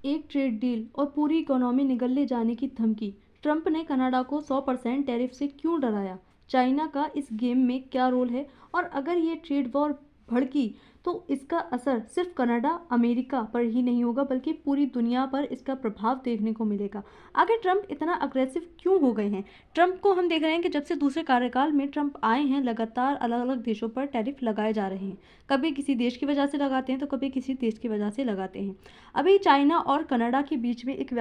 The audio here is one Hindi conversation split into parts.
एक ट्रेड डील और पूरी इकोनॉमी निगल ले जाने की धमकी। ट्रंप ने कनाडा को 100% टैरिफ से क्यों डराया? चाइना का इस गेम में क्या रोल है? और अगर ये ट्रेड वॉर भड़की तो इसका असर सिर्फ कनाडा अमेरिका पर ही नहीं होगा बल्कि पूरी दुनिया पर इसका प्रभाव देखने को मिलेगा। आगे ट्रंप इतना अग्रेसिव क्यों हो गए हैं? ट्रंप को हम देख रहे हैं कि जब से दूसरे कार्यकाल में ट्रंप आए हैं लगातार अलग अलग देशों पर टैरिफ लगाए जा रहे हैं। कभी किसी देश की वजह से लगाते हैं तो कभी किसी देश की वजह से लगाते हैं। अभी चाइना और कनाडा के बीच में एक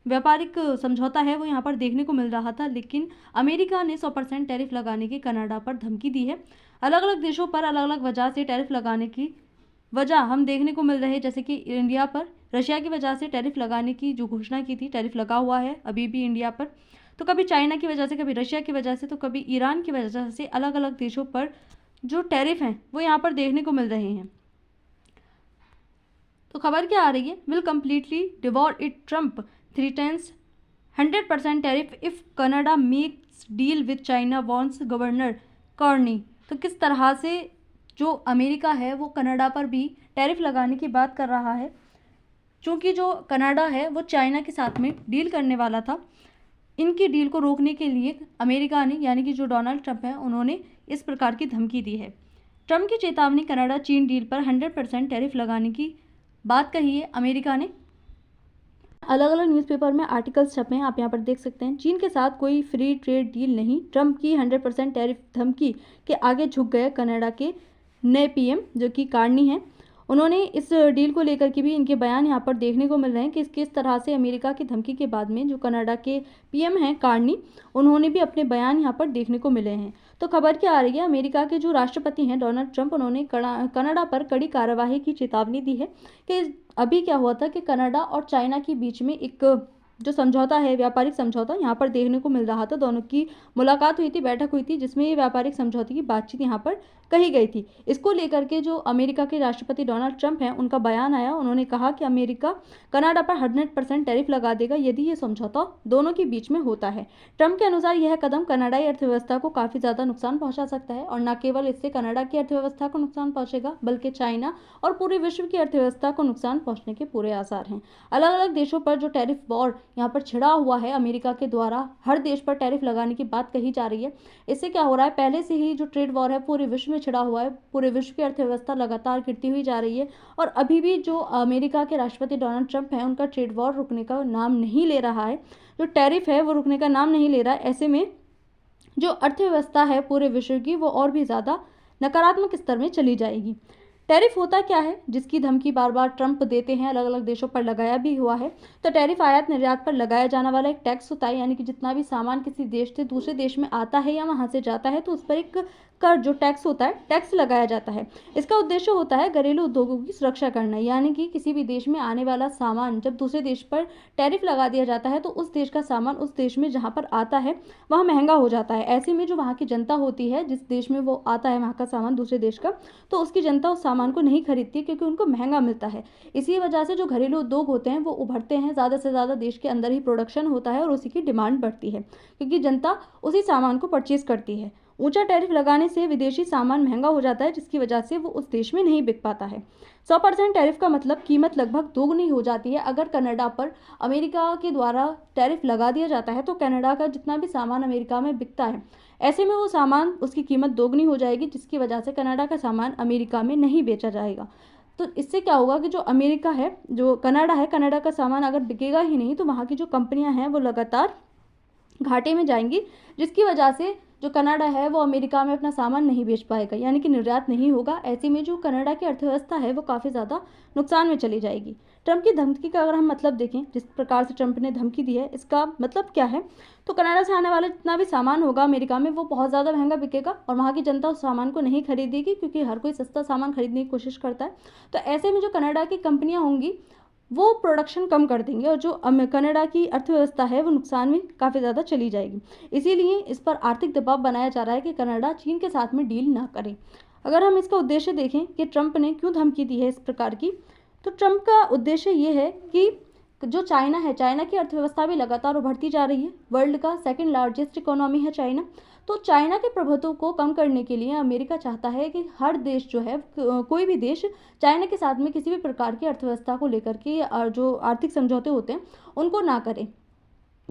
व्यापारिक समझौता है वो यहाँ पर देखने को मिल रहा था, लेकिन अमेरिका ने 100% टैरिफ लगाने की कनाडा पर धमकी दी है। अलग अलग देशों पर अलग अलग वजह से टैरिफ लगाने की वजह हम देखने को मिल रहे हैं, जैसे कि इंडिया पर रशिया की वजह से टैरिफ लगाने की जो घोषणा की थी, टैरिफ लगा हुआ है अभी भी इंडिया पर। तो कभी चाइना की वजह से, कभी रशिया की वजह से, तो कभी ईरान की वजह से अलग अलग देशों पर जो टैरिफ हैं वो यहाँ पर देखने को मिल रहे हैं। तो खबर क्या आ रही है? Will completely divorce it, Trump threatens 100% tariff if Canada makes deal with China, warns governor Carney. तो किस तरह से जो अमेरिका है वो कनाडा पर भी टैरिफ लगाने की बात कर रहा है, क्योंकि जो कनाडा है वो चाइना के साथ में डील करने वाला था। इनकी डील को रोकने के लिए अमेरिका ने, यानी कि जो डोनाल्ड ट्रंप है, उन्होंने इस प्रकार की धमकी दी है। ट्रंप की चेतावनी, कनाडा चीन डील पर 100% टैरिफ लगाने की बात कही है अमेरिका ने। अलग अलग न्यूज़पेपर में आर्टिकल्स छपे हैं, आप यहाँ पर देख सकते हैं। चीन के साथ कोई फ्री ट्रेड डील नहीं, ट्रंप की 100% टैरिफ धमकी के आगे झुक गए कनाडा के नए पीएम जो कि कार्नी हैं। उन्होंने इस डील को लेकर के भी इनके बयान यहाँ पर देखने को मिल रहे हैं कि किस तरह से अमेरिका की धमकी के बाद में जो कनाडा के पीएम हैं कार्नी, उन्होंने भी अपने बयान यहाँ पर देखने को मिले हैं। तो खबर क्या आ रही है? अमेरिका के जो राष्ट्रपति हैं डोनाल्ड ट्रंप, उन्होंने कनाडा पर कड़ी कार्रवाई की चेतावनी दी है कि अभी क्या हुआ था कि कनाडा और चाइना के बीच में एक जो समझौता है, व्यापारिक समझौता यहाँ पर देखने को मिल रहा था। दोनों की मुलाकात हुई थी, बैठक हुई थी, जिसमें ये व्यापारिक समझौते की बातचीत यहाँ पर कही गई थी। इसको लेकर के जो अमेरिका के राष्ट्रपति डोनाल्ड ट्रंप हैं, उनका बयान आया। उन्होंने कहा कि अमेरिका कनाडा पर 100% टैरिफ लगा देगा यदि ये समझौता दोनों के बीच में होता है। ट्रंप के अनुसार यह कदम कनाडाई अर्थव्यवस्था को काफ़ी ज़्यादा नुकसान पहुँचा सकता है, और न केवल इससे कनाडा की अर्थव्यवस्था को नुकसान पहुँचेगा बल्कि चाइना और पूरे विश्व की अर्थव्यवस्था को नुकसान पहुँचने के पूरे आसार हैं। अलग अलग देशों पर जो टैरिफ वॉर यहाँ पर छिड़ा हुआ है, अमेरिका के द्वारा हर देश पर टैरिफ लगाने की बात कही जा रही है। इससे क्या हो रहा है? पहले से ही जो ट्रेड वॉर है पूरे विश्व में छिड़ा हुआ है, पूरे विश्व की अर्थव्यवस्था लगातार गिरती हुई जा रही है, और अभी भी जो अमेरिका के राष्ट्रपति डोनाल्ड ट्रंप हैं, उनका ट्रेड वॉर रुकने का नाम नहीं ले रहा है, जो टैरिफ है वो रुकने का नाम नहीं ले रहा है। ऐसे में जो अर्थव्यवस्था है पूरे विश्व की वो और भी ज़्यादा नकारात्मक स्तर में चली जाएगी। टैरिफ होता क्या है, जिसकी धमकी बार बार ट्रंप देते हैं, अलग अलग देशों पर लगाया भी हुआ है। तो टैरिफ आयात निर्यात पर लगाया जाने वाला एक टैक्स होता है, यानी कि जितना भी सामान किसी देश से दूसरे देश में आता है या वहाँ से जाता है तो उस पर एक कर जो टैक्स होता है, टैक्स लगाया जाता है। इसका उद्देश्य होता है घरेलू उद्योगों की सुरक्षा करना, यानी कि किसी भी देश में आने वाला सामान जब दूसरे देश पर टैरिफ लगा दिया जाता है तो उस देश का सामान उस देश में जहाँ पर आता है वहाँ महंगा हो जाता है। ऐसे में जो वहाँ की जनता होती है, जिस देश में वो आता है वहाँ का सामान दूसरे देश का, तो उसकी जनता उस सामान को नहीं खरीदती क्योंकि उनको महंगा मिलता है। इसी वजह से जो घरेलू उद्योग होते हैं वो उभरते हैं, ज़्यादा से ज़्यादा देश के अंदर ही प्रोडक्शन होता है और उसी की डिमांड बढ़ती है क्योंकि जनता उसी सामान को परचेज करती है। ऊंचा टैरिफ लगाने से विदेशी सामान महंगा हो जाता है, जिसकी वजह से वो उस देश में नहीं बिक पाता है। 100% टैरिफ का मतलब कीमत लगभग दोगुनी हो जाती है। अगर कनाडा पर अमेरिका के द्वारा टैरिफ लगा दिया जाता है तो कनाडा का जितना भी सामान अमेरिका में बिकता है, ऐसे में वो सामान उसकी कीमत दोगुनी हो जाएगी, जिसकी वजह से कनाडा का सामान अमेरिका में नहीं बेचा जाएगा। तो इससे क्या होगा कि जो अमेरिका है, जो कनाडा है, कनाडा का सामान अगर बिकेगा ही नहीं तो वहाँ की जो कंपनियाँ हैं वो लगातार घाटे में जाएंगी, जिसकी वजह से जो कनाडा है वो अमेरिका में अपना सामान नहीं बेच पाएगा, यानी कि निर्यात नहीं होगा। ऐसे में जो कनाडा की अर्थव्यवस्था है वो काफ़ी ज़्यादा नुकसान में चली जाएगी। ट्रंप की धमकी का अगर हम मतलब देखें, जिस प्रकार से ट्रंप ने धमकी दी है, इसका मतलब क्या है? तो कनाडा से आने वाला जितना भी सामान होगा अमेरिका में वो बहुत ज़्यादा महंगा बिकेगा और वहाँ की जनता उस सामान को नहीं खरीदेगी क्योंकि हर कोई सस्ता सामान खरीदने की कोशिश करता है। तो ऐसे में जो कनाडा की कंपनियाँ होंगी वो प्रोडक्शन कम कर देंगे और जो कनाडा की अर्थव्यवस्था है वो नुकसान में काफ़ी ज़्यादा चली जाएगी। इसीलिए इस पर आर्थिक दबाव बनाया जा रहा है कि कनाडा चीन के साथ में डील ना करे। अगर हम इसका उद्देश्य देखें कि ट्रंप ने क्यों धमकी दी है इस प्रकार की, तो ट्रंप का उद्देश्य ये है कि जो चाइना है, चाइना की अर्थव्यवस्था भी लगातार उभरती जा रही है। वर्ल्ड का सेकंड लार्जेस्ट इकोनॉमी है चाइना। तो चाइना के प्रभुत्व को कम करने के लिए अमेरिका चाहता है कि हर देश जो है, कोई भी देश चाइना के साथ में किसी भी प्रकार की अर्थव्यवस्था को लेकर के जो आर्थिक समझौते होते हैं उनको ना करे,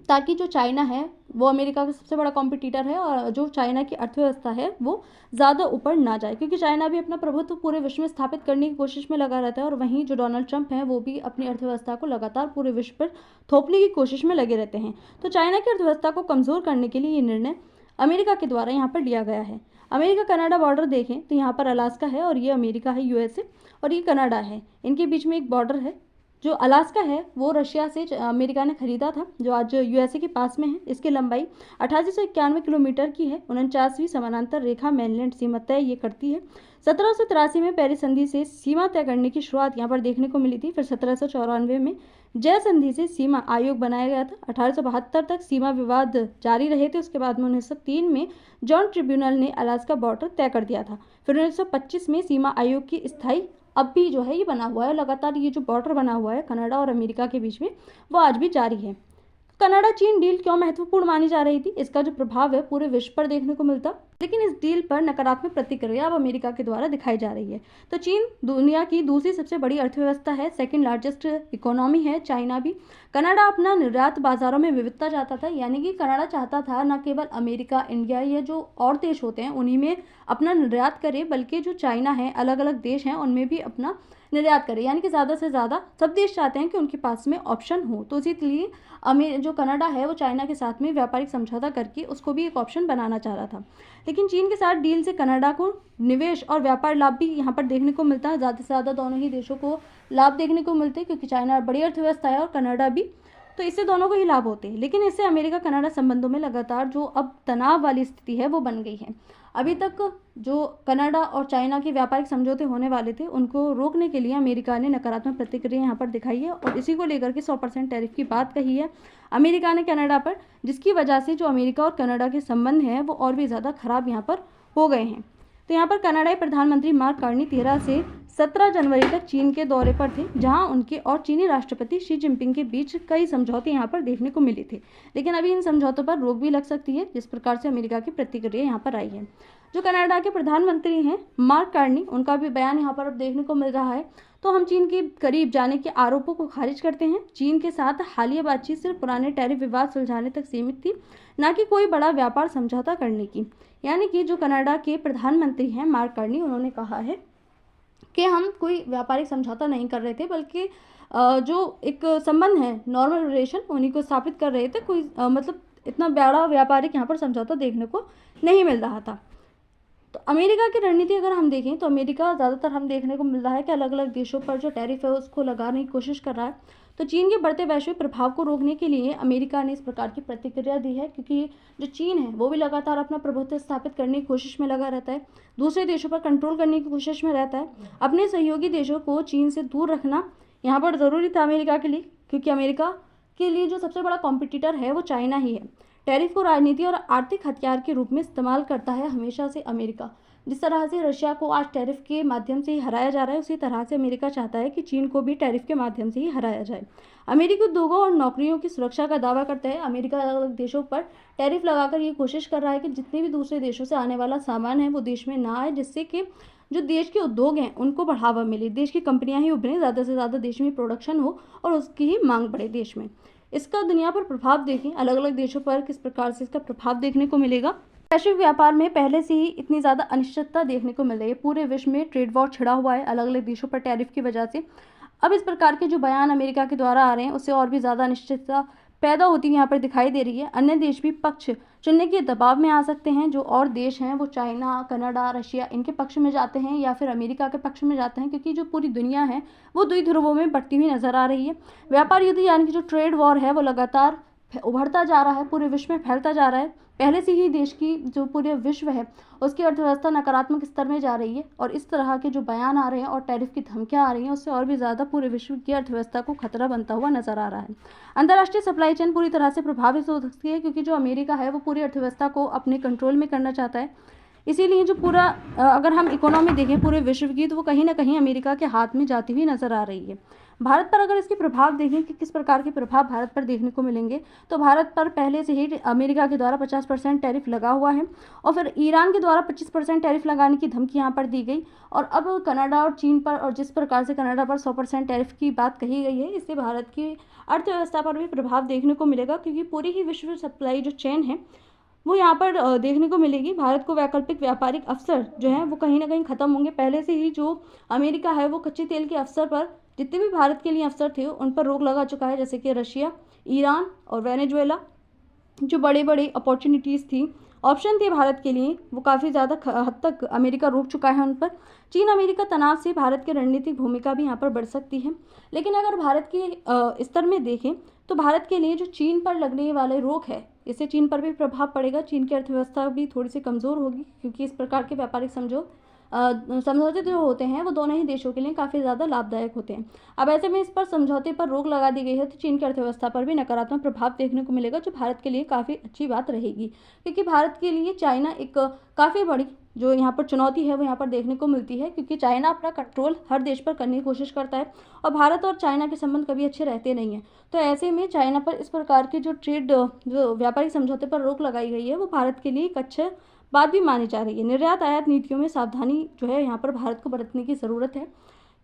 ताकि जो चाइना है वो अमेरिका का सबसे बड़ा कॉम्पिटिटर है और जो चाइना की अर्थव्यवस्था है वो ज़्यादा ऊपर ना जाए, क्योंकि चाइना भी अपना प्रभुत्व पूरे विश्व में स्थापित करने की कोशिश में लगा रहता है और वहीं जो डोनाल्ड ट्रंप हैं वो भी अपनी अर्थव्यवस्था को लगातार पूरे विश्व पर थोपने की कोशिश में लगे रहते हैं। तो चाइना की अर्थव्यवस्था को कमज़ोर करने के लिए ये निर्णय अमेरिका के द्वारा यहाँ पर लिया गया है। अमेरिका कनाडा बॉर्डर देखें तो यहाँ पर अलास्का है और ये अमेरिका है, यूएसए, और ये कनाडा है। इनके बीच में एक बॉर्डर है। जो अलास्का है वो रशिया से अमेरिका ने खरीदा था, जो आज यूएसए के पास में है। इसकी लंबाई 8891 किलोमीटर की है। 49वीं समानांतर रेखा मेनलैंड सीमा तय ये करती है। 1783 में पेरिस संधि से सीमा तय करने की शुरुआत यहाँ पर देखने को मिली थी। फिर 1794 में जय संधि से सीमा आयोग बनाया गया था। 1872 तक सीमा विवाद जारी रहे थे। उसके बाद में 1903 में जॉन ट्रिब्यूनल ने अलास्का बॉर्डर तय कर दिया था। फिर 1925 में सीमा आयोग की स्थायी अब भी जो है ये बना हुआ है। लगातार ये जो बॉर्डर बना हुआ है कनाडा और अमेरिका के बीच में वो आज भी जारी है। कनाडा चीन डील क्यों महत्वपूर्ण मानी जा रही थी? इसका जो प्रभाव है पूरे विश्व पर देखने को मिलता, लेकिन इस डील पर नकारात्मक प्रतिक्रिया अब अमेरिका के द्वारा दिखाई जा रही है। तो चीन दुनिया की दूसरी सबसे बड़ी अर्थव्यवस्था है, सेकंड लार्जेस्ट इकोनॉमी है। चाइना भी। कनाडा अपना निर्यात बाजारों में विविधता चाहता था, यानी कि कनाडा चाहता था न केवल अमेरिका, इंडिया, ये जो और देश होते हैं उन्हीं में अपना निर्यात करे, बल्कि जो चाइना है, अलग अलग देश हैं, उनमें भी अपना निर्यात करे। यानी कि ज़्यादा से ज़्यादा सब देश चाहते हैं कि उनके पास में ऑप्शन हो। तो इसलिए जो कनाडा है वो चाइना के साथ में व्यापारिक समझौता करके उसको भी एक ऑप्शन बनाना चाह रहा था। लेकिन चीन के साथ डील से कनाडा को निवेश और व्यापार लाभ भी यहाँ पर देखने को मिलता है। ज़्यादा से ज़्यादा दोनों ही देशों को लाभ देखने को मिलते हैं, क्योंकि चाइना बड़ी अर्थव्यवस्था है और कनाडा भी, तो इससे दोनों को ही लाभ होते हैं। लेकिन इससे अमेरिका कनाडा संबंधों में लगातार जो अब तनाव वाली स्थिति है वो बन गई है। अभी तक जो कनाडा और चाइना के व्यापारिक समझौते होने वाले थे उनको रोकने के लिए अमेरिका ने नकारात्मक प्रतिक्रिया यहाँ पर दिखाई है और इसी को लेकर के 100% टैरिफ की बात कही है अमेरिका ने कनाडा पर, जिसकी वजह से जो अमेरिका और कनाडा के संबंध हैं वो और भी ज़्यादा खराब यहाँ पर हो गए हैं। तो यहाँ पर कनाडाई प्रधानमंत्री मार्क कार्नी 13 से 17 जनवरी तक चीन के दौरे पर थे, जहां उनके और चीनी राष्ट्रपति शी जिनपिंग के बीच कई समझौते यहां पर देखने को मिले थे। लेकिन अभी इन समझौतों पर रोक भी लग सकती है, जिस प्रकार से अमेरिका की प्रतिक्रिया यहां पर आई है। जो कनाडा के प्रधानमंत्री हैं मार्क कार्नी, उनका भी बयान यहाँ पर अब देखने को मिल रहा है। तो हम चीन के करीब जाने के आरोपों को खारिज करते हैं। चीन के साथ हालिया बातचीत सिर्फ पुराने टैरिफ विवाद सुलझाने तक सीमित थी, न कि कोई बड़ा व्यापार समझौता करने की। यानी कि जो कनाडा के प्रधानमंत्री हैं मार्क कार्नी, उन्होंने कहा है कि हम कोई व्यापारिक समझौता नहीं कर रहे थे, बल्कि जो एक संबंध है, नॉर्मल रिलेशन, उन्हीं को स्थापित कर रहे थे। कोई मतलब इतना बड़ा व्यापारिक यहाँ पर समझौता देखने को नहीं मिल रहा था। तो अमेरिका की रणनीति अगर हम देखें तो अमेरिका ज़्यादातर हम देखने को मिल रहा है कि अलग अलग देशों पर जो टैरिफ है उसको लगाने की कोशिश कर रहा है। तो चीन के बढ़ते वैश्विक प्रभाव को रोकने के लिए अमेरिका ने इस प्रकार की प्रतिक्रिया दी है, क्योंकि जो चीन है वो भी लगातार अपना प्रभुत्व स्थापित करने की कोशिश में लगा रहता है, दूसरे देशों पर कंट्रोल करने की कोशिश में रहता है। अपने सहयोगी देशों को चीन से दूर रखना यहाँ पर ज़रूरी था अमेरिका के लिए, क्योंकि अमेरिका के लिए जो सबसे बड़ा कॉम्पिटिटर है वो चाइना ही है। टैरिफ को राजनीति और आर्थिक हथियार के रूप में इस्तेमाल करता है हमेशा से अमेरिका। जिस तरह से रशिया को आज टैरिफ के माध्यम से ही हराया जा रहा है, उसी तरह से अमेरिका चाहता है कि चीन को भी टैरिफ के माध्यम से ही हराया जाए। अमेरिकी उद्योगों और नौकरियों की सुरक्षा का दावा करता है। अमेरिका अलग अलग देशों पर टैरिफ लगाकर ये कोशिश कर रहा है कि जितने भी दूसरे देशों से आने वाला सामान है वो देश में ना आए, जिससे कि जो देश के उद्योग हैं उनको बढ़ावा मिले, देश की कंपनियां ही उभरें, ज़्यादा से ज़्यादा देश में प्रोडक्शन हो और उसकी ही मांग बढ़े देश में। इसका दुनिया पर प्रभाव देखें, अलग अलग देशों पर किस प्रकार से इसका प्रभाव देखने को मिलेगा। वैश्विक व्यापार में पहले से ही इतनी ज़्यादा अनिश्चितता देखने को मिल रही है। पूरे विश्व में ट्रेड वॉर छिड़ा हुआ है अलग अलग देशों पर टैरिफ की वजह से। अब इस प्रकार के जो बयान अमेरिका के द्वारा आ रहे हैं उससे और भी ज़्यादा अनिश्चितता पैदा होती यहाँ पर दिखाई दे रही है। अन्य देश भी पक्ष चुनने के दबाव में आ सकते हैं। जो और देश हैं वो चाइना, कनाडा, रशिया, इनके पक्ष में जाते हैं या फिर अमेरिका के पक्ष में जाते हैं, क्योंकि जो पूरी दुनिया है वो दुई ध्रुवों में बढ़ती हुई नजर आ रही है। व्यापार युद्ध यानी कि जो ट्रेड वॉर है वो लगातार उभरता जा रहा है, पूरे विश्व में फैलता जा रहा है। पहले से ही देश की जो पूरे विश्व है उसकी अर्थव्यवस्था नकारात्मक स्तर में जा रही है और इस तरह के जो बयान आ रहे हैं और टैरिफ की धमकियां आ रही हैं उससे और भी ज़्यादा पूरे विश्व की अर्थव्यवस्था को खतरा बनता हुआ नजर आ रहा है। अंतर्राष्ट्रीय सप्लाई चेन पूरी तरह से प्रभावित हो सकती है, क्योंकि जो अमेरिका है वो पूरी अर्थव्यवस्था को अपने कंट्रोल में करना चाहता है। इसीलिए जो पूरा अगर हम इकोनॉमी देखें पूरे विश्व की, तो वो कहीं ना कहीं अमेरिका के हाथ में जाती हुई नज़र आ रही है। भारत पर अगर इसके प्रभाव देखें कि किस प्रकार के प्रभाव भारत पर देखने को मिलेंगे, तो भारत पर पहले से ही अमेरिका के द्वारा 50% टैरिफ लगा हुआ है, और फिर ईरान के द्वारा 25% टैरिफ लगाने की धमकी यहाँ पर दी गई, और अब कनाडा और चीन पर, और जिस प्रकार से कनाडा पर 100% टैरिफ की बात कही गई है, इससे भारत की अर्थव्यवस्था पर भी प्रभाव देखने को मिलेगा, क्योंकि पूरी ही विश्व सप्लाई जो चेन है वो यहाँ पर देखने को मिलेगी। भारत को वैकल्पिक व्यापारिक अवसर जो है वो कहीं ना कहीं ख़त्म होंगे। पहले से ही जो अमेरिका है वो कच्चे तेल के अवसर पर जितने भी भारत के लिए अवसर थे उन पर रोक लगा चुका है, जैसे कि रशिया, ईरान और वेनेजुएला। जो बड़े बड़े अपॉर्चुनिटीज़ थी, ऑप्शन थे भारत के लिए, वो काफ़ी ज़्यादा हद तक अमेरिका रोक चुका है उन पर। चीन अमेरिका तनाव से भारत की रणनीतिक भूमिका भी यहाँ पर बढ़ सकती है। लेकिन अगर भारत के स्तर में देखें तो भारत के लिए जो चीन पर लगने वाले रोक है, इससे चीन पर भी प्रभाव पड़ेगा। चीन की अर्थव्यवस्था भी थोड़ी सी कमज़ोर होगी, क्योंकि इस प्रकार के व्यापारिक समझौते जो होते हैं वो दोनों ही देशों के लिए काफ़ी ज़्यादा लाभदायक होते हैं। अब ऐसे में इस पर समझौते पर रोक लगा दी गई है, तो चीन की अर्थव्यवस्था पर भी नकारात्मक प्रभाव देखने को मिलेगा, जो भारत के लिए काफ़ी अच्छी बात रहेगी, क्योंकि भारत के लिए चाइना एक काफ़ी बड़ी जो यहाँ पर चुनौती है वो यहाँ पर देखने को मिलती है, क्योंकि चाइना अपना कंट्रोल हर देश पर करने की कोशिश करता है, और भारत और चाइना के संबंध कभी अच्छे रहते नहीं हैं। तो ऐसे में चाइना पर इस प्रकार के जो व्यापारिक समझौते पर रोक लगाई गई है वो भारत के लिए एक अच्छा बात भी मानी जा रही है। निर्यात आयात नीतियों में सावधानी जो है यहाँ पर भारत को बरतने की ज़रूरत है,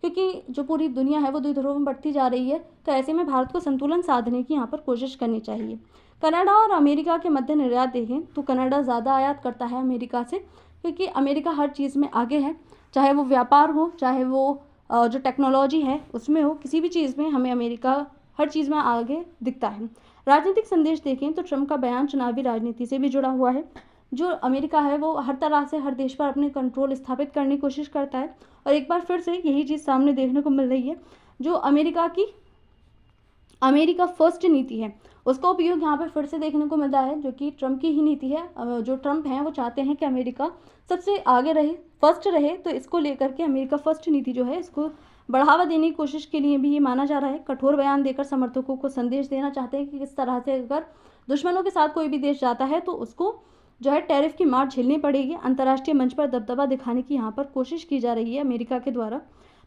क्योंकि जो पूरी दुनिया है वो दो ध्रुवों में बढ़ती जा रही है। तो ऐसे में भारत को संतुलन साधने की यहाँ पर कोशिश करनी चाहिए। कनाडा और अमेरिका के मध्य निर्यात देखें तो कनाडा ज़्यादा आयात करता है अमेरिका से, क्योंकि अमेरिका हर चीज़ में आगे है, चाहे वो व्यापार हो, चाहे वो जो टेक्नोलॉजी है उसमें हो, किसी भी चीज़ में हमें अमेरिका हर चीज़ में आगे दिखता है। राजनीतिक संदेश देखें तो ट्रंप का बयान चुनावी राजनीति से भी जुड़ा हुआ है। जो अमेरिका है वो हर तरह से हर देश पर अपने कंट्रोल स्थापित करने की कोशिश करता है, और एक बार फिर से यही चीज़ सामने देखने को मिल रही है। जो अमेरिका फर्स्ट नीति है उसका उपयोग यहाँ पर फिर से देखने को मिल रहा है, जो कि ट्रंप की ही नीति है। जो ट्रंप हैं वो चाहते हैं कि अमेरिका सबसे आगे रहे, फर्स्ट रहे, तो इसको लेकर के अमेरिका फर्स्ट नीति जो है इसको बढ़ावा देने की कोशिश के लिए भी ये माना जा रहा है। कठोर बयान देकर समर्थकों को संदेश देना चाहते हैं कि किस तरह से अगर दुश्मनों के साथ कोई भी देश जाता है तो उसको जो है टैरिफ की मार झेलनी पड़ेगी। अंतर्राष्ट्रीय मंच पर दबदबा दिखाने की यहाँ पर कोशिश की जा रही है अमेरिका के द्वारा।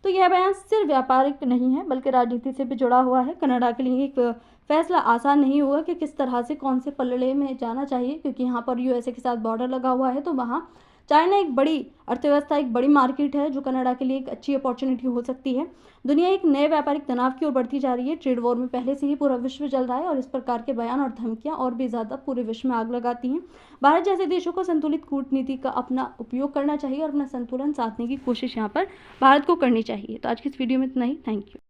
तो यह बयान सिर्फ व्यापारिक नहीं है बल्कि राजनीति से भी जुड़ा हुआ है। कनाडा के लिए एक फैसला आसान नहीं होगा कि किस तरह से कौन से पलड़े में जाना चाहिए, क्योंकि यहाँ पर यूएसए के साथ बॉर्डर लगा हुआ है, तो वहाँ चाइना एक बड़ी अर्थव्यवस्था, एक बड़ी मार्केट है, जो कनाडा के लिए एक अच्छी अपॉर्चुनिटी हो सकती है। दुनिया एक नए व्यापारिक तनाव की ओर बढ़ती जा रही है। ट्रेड वॉर में पहले से ही पूरा विश्व चल रहा है, और इस प्रकार के बयान और धमकियां और भी ज़्यादा पूरे विश्व में आग लगाती हैं। भारत जैसे देशों को संतुलित कूटनीति का अपना उपयोग करना चाहिए और अपना संतुलन साधने की कोशिश यहाँ पर भारत को करनी चाहिए। तो आज की इस वीडियो में इतना ही। Thank you.